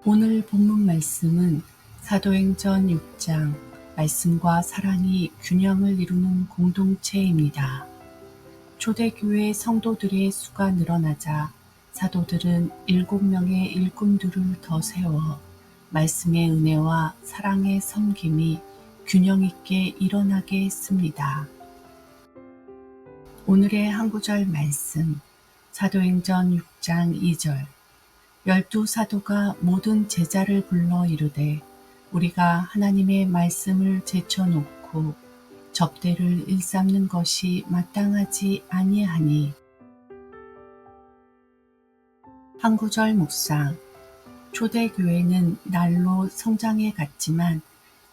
오늘 본문 말씀은 사도행전 6장 말씀과 사랑이 균형을 이루는 공동체입니다. 초대교회 성도들의 수가 늘어나자 사도들은 7명의 일꾼들을 더 세워 말씀의 은혜와 사랑의 섬김이 균형 있게 일어나게 했습니다. 오늘의 한 구절 말씀, 사도행전 6장 2절. 12사도가 모든 제자를 불러 이르되 우리가 하나님의 말씀을 제쳐놓고 접대를 일삼는 것이 마땅하지 아니하니. 한 구절 묵상. 초대교회는 날로 성장해 갔지만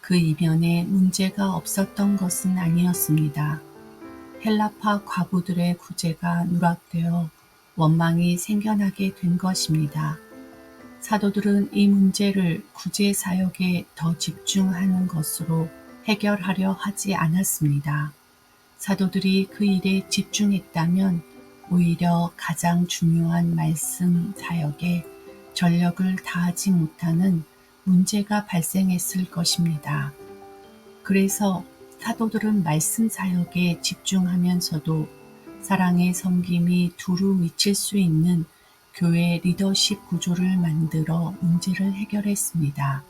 그 이면에 문제가 없었던 것은 아니었습니다. 헬라파 과부들의 구제가 누락되어 원망이 생겨나게 된 것입니다. 사도들은 이 문제를 구제 사역에 더 집중하는 것으로 해결하려 하지 않았습니다. 사도들이 그 일에 집중했다면 오히려 가장 중요한 말씀 사역에 전력을 다하지 못하는 문제가 발생했을 것입니다. 그래서 사도들은 말씀 사역에 집중하면서도 사랑의 섬김이 두루 미칠 수 있는 교회 리더십 구조를 만들어 문제를 해결했습니다.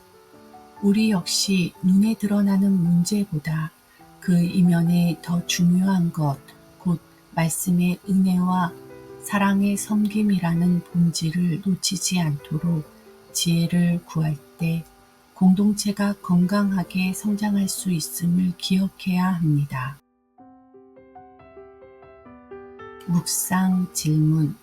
우리 역시 눈에 드러나는 문제보다 그 이면에 더 중요한 것, 곧 말씀의 은혜와 사랑의 섬김이라는 본질을 놓치지 않도록 지혜를 구할 때 공동체가 건강하게 성장할 수 있음을 기억해야 합니다. 묵상 질문.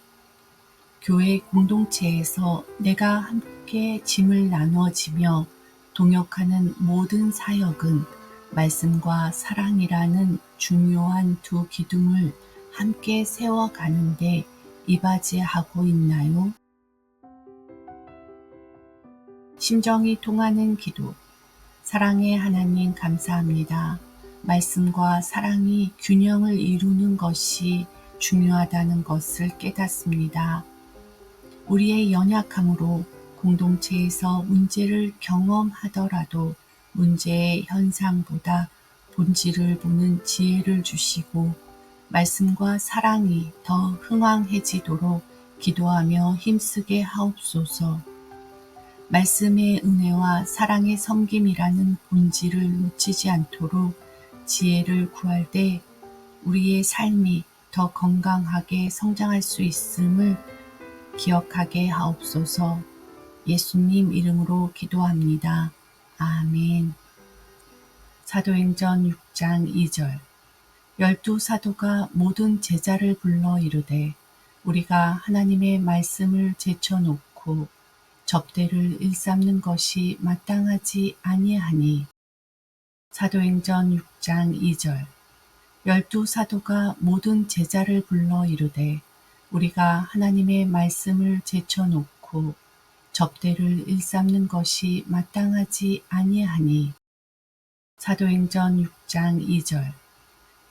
교회 공동체에서 내가 함께 짐을 나누어지며 동역하는 모든 사역은 말씀과 사랑이라는 중요한 두 기둥을 함께 세워가는데 이바지하고 있나요? 심정이 통하는 기도. 사랑의 하나님 감사합니다. 말씀과 사랑이 균형을 이루는 것이 중요하다는 것을 깨닫습니다. 우리의 연약함으로 공동체에서 문제를 경험하더라도 문제의 현상보다 본질을 보는 지혜를 주시고 말씀과 사랑이 더 흥왕해지도록 기도하며 힘쓰게 하옵소서. 말씀의 은혜와 사랑의 섬김이라는 본질을 놓치지 않도록 지혜를 구할 때 우리의 삶이 더 건강하게 성장할 수 있음을 기억하게 하옵소서. 예수님 이름으로 기도합니다. 아멘. 사도행전 6장 2절. 12사도가 모든 제자를 불러 이르되 우리가 하나님의 말씀을 제쳐놓고 접대를 일삼는 것이 마땅하지 아니하니. 사도행전 6장 2절. 12사도가 모든 제자를 불러 이르되 우리가 하나님의 말씀을 제쳐놓고 접대를 일삼는 것이 마땅하지 아니하니. 사도행전 6장 2절.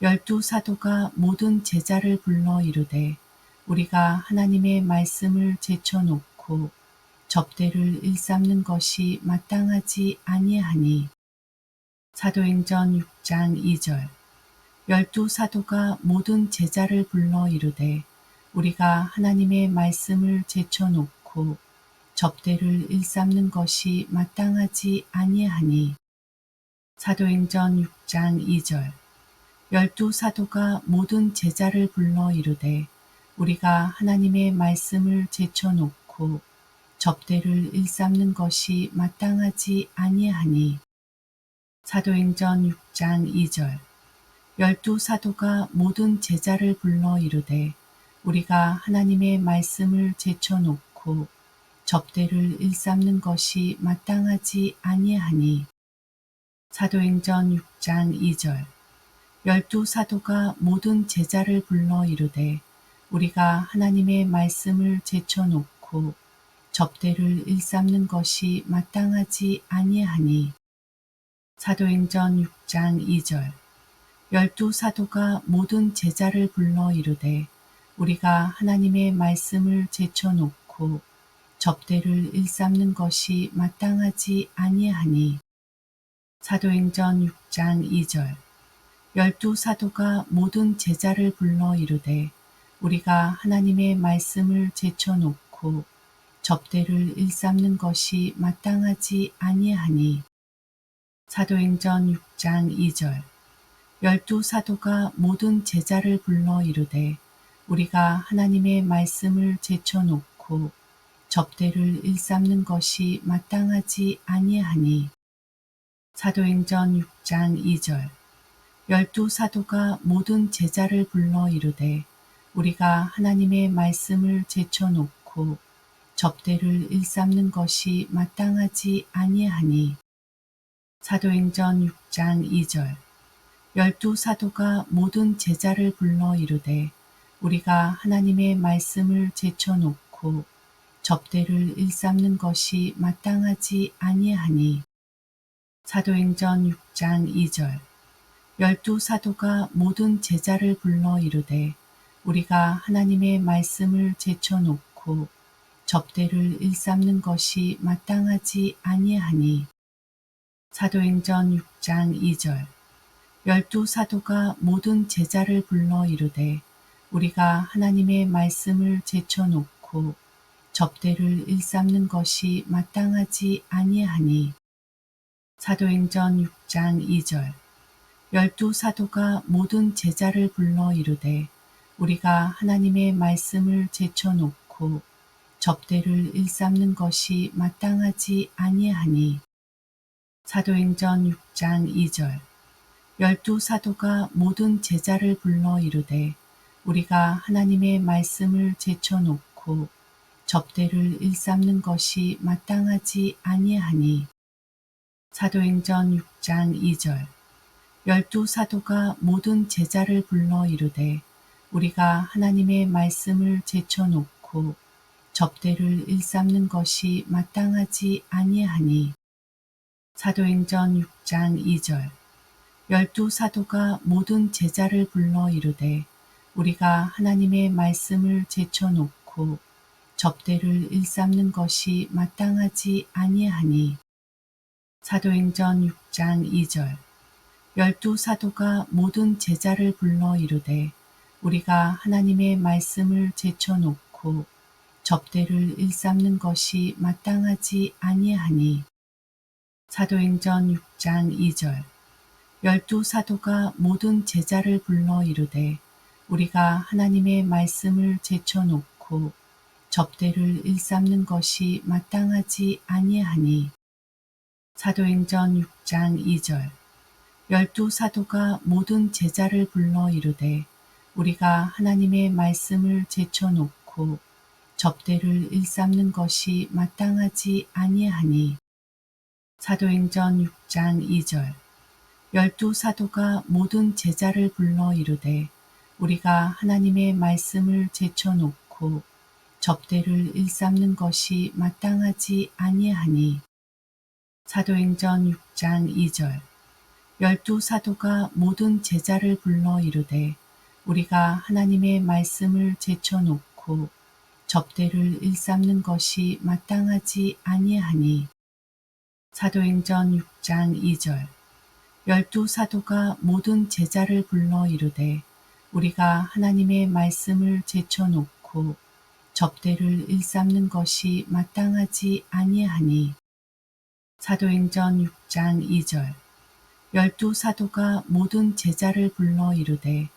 12사도가 모든 제자를 불러 이르되 우리가 하나님의 말씀을 제쳐놓고 접대를 일삼는 것이 마땅하지 아니하니. 사도행전 6장 2절. 12사도가 모든 제자를 불러 이르되 우리가 하나님의 말씀을 제쳐놓고 접대를 일삼는 것이 마땅하지 아니하니. 사도행전 6장 2절. 12사도가 모든 제자를 불러 이르되 우리가 하나님의 말씀을 제쳐놓고 접대를 일삼는 것이 마땅하지 아니하니. 사도행전 6장 2절. 12사도가 모든 제자를 불러 이르되 우리가 하나님의 말씀을 제쳐놓고 접대를 일삼는 것이 마땅하지 아니하니. 사도행전 6장 2절. 12사도가 모든 제자를 불러 이르되 우리가 하나님의 말씀을 제쳐놓고 접대를 일삼는 것이 마땅하지 아니하니. 사도행전 6장 2절. 12사도가 모든 제자를 불러 이르되 우리가 하나님의 말씀을 제쳐놓고 접대를 일삼는 것이 마땅하지 아니하니. 사도행전 6장 2절. 열두 사도가 모든 제자를 불러 이르되 우리가 하나님의 말씀을 제쳐놓고 접대를 일삼는 것이 마땅하지 아니하니. 사도행전 6장 2절. 열두 사도가 모든 제자를 불러 이르되 우리가 하나님의 말씀을 제쳐놓고 접대를 일삼는 것이 마땅하지 아니하니. 사도행전 6장 2절. 열두 사도가 모든 제자를 불러 이르되 우리가 하나님의 말씀을 제쳐놓고 접대를 일삼는 것이 마땅하지 아니하니. 사도행전 6장 2절. 열두 사도가 모든 제자를 불러 이르되 우리가 하나님의 말씀을 제쳐놓고 접대를 일삼는 것이 마땅하지 아니하니. 사도행전 6장 2절. 열두 사도가 모든 제자를 불러 이르되 우리가 하나님의 말씀을 제쳐놓고 접대를 일삼는 것이 마땅하지 아니하니. 사도행전 6장 2절. 열두 사도가 모든 제자를 불러 이르되 우리가 하나님의 말씀을 제쳐놓고 접대를 일삼는 것이 마땅하지 아니하니. 사도행전 6장 2절. 열두 사도가 모든 제자를 불러 이르되 우리가 하나님의 말씀을 제쳐놓고 접대를 일삼는 것이 마땅하지 아니하니. 사도행전 6장 2절. 열두 사도가 모든 제자를 불러 이르되 우리가 하나님의 말씀을 제쳐놓고 접대를 일삼는 것이 마땅하지 아니하니. 사도행전 6장 2절. 열두 사도가 모든 제자를 불러 이르되 우리가 하나님의 말씀을 제쳐놓고 접대를 일삼는 것이 마땅하지 아니하니. 사도행전 6장 2절. 열두 사도가 모든 제자를 불러 이르되 우리가 하나님의 말씀을 제쳐놓고 접대를 일삼는 것이 마땅하지 아니하니. 사도행전 6장 2절. 열두 사도가 모든 제자를 불러 이르되 우리가 하나님의 말씀을 제쳐놓고 접대를 일삼는 것이 마땅하지 아니하니. 사도행전 6장 2절. 열두 사도가 모든 제자를 불러 이르되 우리가 하나님의 말씀을 제쳐놓고 접대를 일삼는 것이 마땅하지 아니하니. 사도행전 6장 2절. 열두 사도가 모든 제자를 불러 이르되 우리가 하나님의 말씀을 제쳐놓고 접대를 일삼는 것이 마땅하지 아니하니. 사도행전 6장 2절. 열두 사도가 모든 제자를 불러 이르되 우리가 하나님의 말씀을 제쳐놓고 접대를 일삼는 것이 마땅하지 아니하니. 사도행전 6장 2절. 열두 사도가 모든 제자를 불러 이르되 우리가 하나님의 말씀을 제쳐놓고 접대를 일삼는 것이 마땅하지 아니하니. 사도행전 6장 2절. 열두 사도가 모든 제자를 불러 이르되 우리가 하나님의 말씀을 제쳐놓고 접대를 일삼는 것이 마땅하지 아니하니. 사도행전 6장 2절. 열두 사도가 모든 제자를 불러 이르되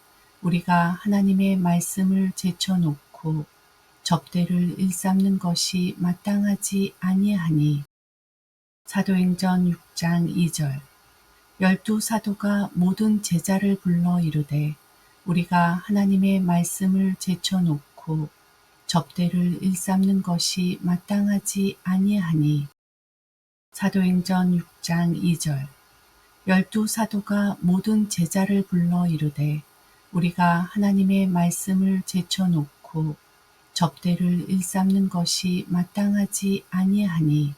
우리가 하나님의 말씀을 제쳐놓고 접대를 일삼는 것이 마땅하지 아니하니. 사도행전 6장 2절. 열두 사도가 모든 제자를 불러 이르되 우리가 하나님의 말씀을 제쳐놓고 접대를 일삼는 것이 마땅하지 아니하니. 사도행전 6장 2절. 열두 사도가 모든 제자를 불러 이르되 우리가 하나님의 말씀을 제쳐놓고 접대를 일삼는 것이 마땅하지 아니하니.